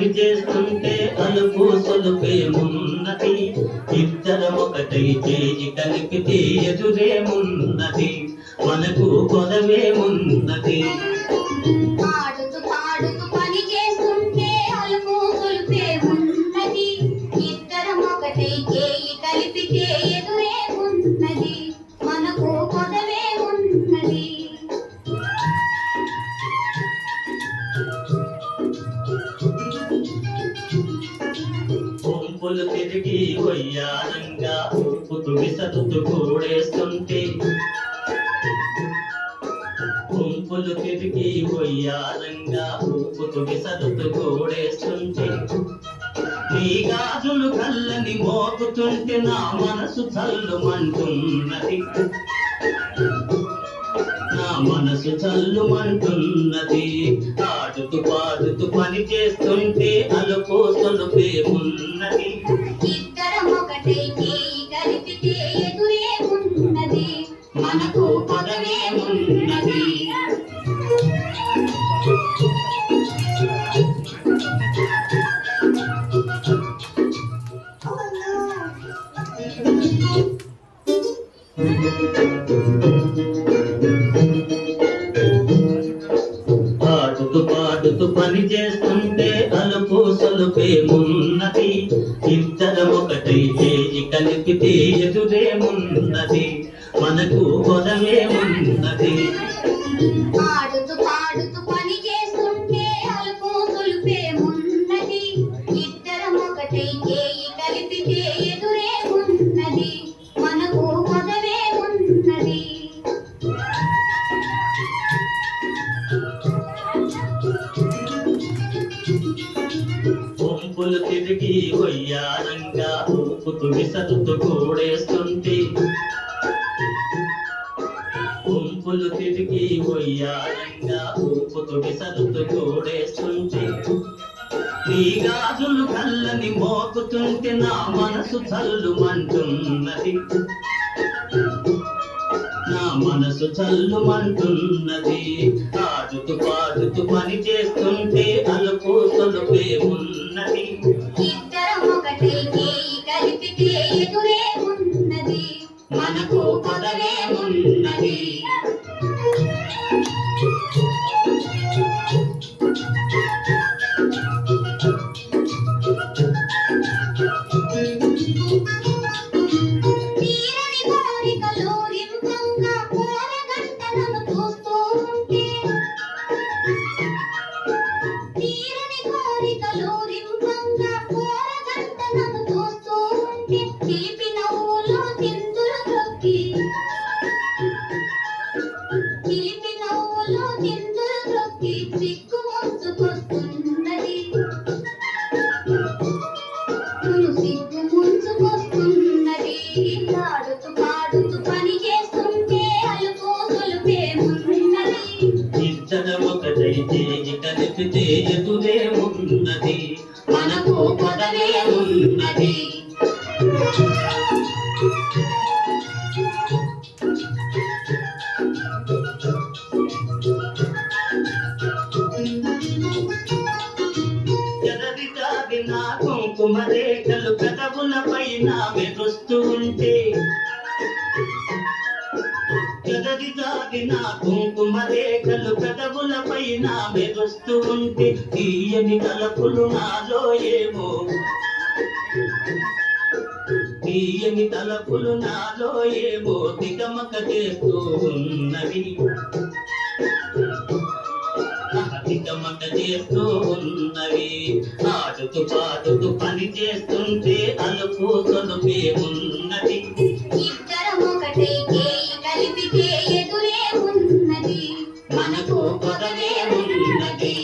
పని చేస్తుంటే అలుపు సొలుపేమున్నది ఇద్దరం ఒకటై చేయి కలిపితే ఎదురేమున్నది మనకు కొదవేమున్నది పాడుతూ పాడుతూ పని చేస్తుంటే అలుపు సొలుపేమున్నది ఇద్దరం ఒకటై చేయి కలిపితే ఎదురేమున్నది మనకు కొదవేమున్నది కొంపులు తిరిగి వయ్యారంగా ఊపుతూ విసరుతూ కూడేస్తుంటే కొంపులు తిరిగి వయ్యారంగా ఊపుతూ విసరుతూ కూడేస్తుంటే నీ గాజులు కళ్ళని మోగుతుంటే నా మనసు చల్లుమంటున్నది నా మనసు చల్లుమంటున్నది ఆడుతూ పాడుతూ పని చేస్తుంటే అలుపు సొలుపేమున్నది ఇద్దరం ఒకటై చేయి కలిపితే ఎదురేమున్నది మనకు పదవేమున్నది పాడుతూ పాడుతూ పని చేస్తుంటే అలుపు సొలుపేమున్నది ఇద్దరం ఒకటై చేయి కలిపితే ఎదురేమున్నది మనకు కొదవేమున్నది పాడుతూ పాడుతూ పని చేస్తుంటే అలుపు సొలుపేమున్నది ఇద్దరం ఒకటై చేయి కలిపితే ఎదురేమున్నది మనకు కొదవేమున్నది కొంపులు తిరిగి వయ్యారంగా ఊపుతూ విసరుతూ కూడేస్తుంటే కొంపులు తిరిగి వయ్యారంగా ఊపుతూ విసరుతూ కూడేస్తుంటే నీ గాజులు కళ్ళని మోగుతుంటే నా మనసు చల్లుమంటున్నది నా మనసు చల్లుమంటున్నది ఆడుతూ పాడుతూ పని చేస్తుంటే అలుపు సొలుపేమున్నది ఇద్దరం ఒకటై చేయి కలిపితే ఎదురేమున్నది మనకు పదవేమున్నది తీరని కోరికలు రింపంగా కోరగంటలను చూస్తూ ఉంటే తీరని కోరికలు రింపంగా కోరగంటలను చూస్తూ ఉంటే తీపి నవ్వులు చిందులు త్రొక్కి తీపి నవ్వులు చిందులు త్రొక్కి సిగ్గు ముంచుకొస్తున్నది సిగ్గు ముంచుకొస్తున్నది పాడుతూ పాడుతూ పని చేస్తుంటే అలుపు సొలుపేమున్నది ఇద్దరం ఒకటై చేయి కలిపితే ఎదురేమున్నది మనకు పదవేమున్నది ఎదరి తాగిన కుంకుమ రేఖలు పెదవుల పైన మెరుస్తూ ఉంటే ఎదరి తాగిన కుంకుమ రేఖలు పెదవుల పైన మెరుస్తూ ఉంటే తీయని తలపులు నాలో ఏమో తీయని తలపులు నాలో ఏమో తికమక చేస్తూ ఉన్నవి తికమక చేస్తూ ఉన్నవి ఆడుతూ పాడుతూ పని చేస్తుంటే అలుపు సొలుపేమున్నది ఇద్దరం ఒకటై చేయి కలిపితే ఎదురేమున్నది మనకు పదవేమున్నది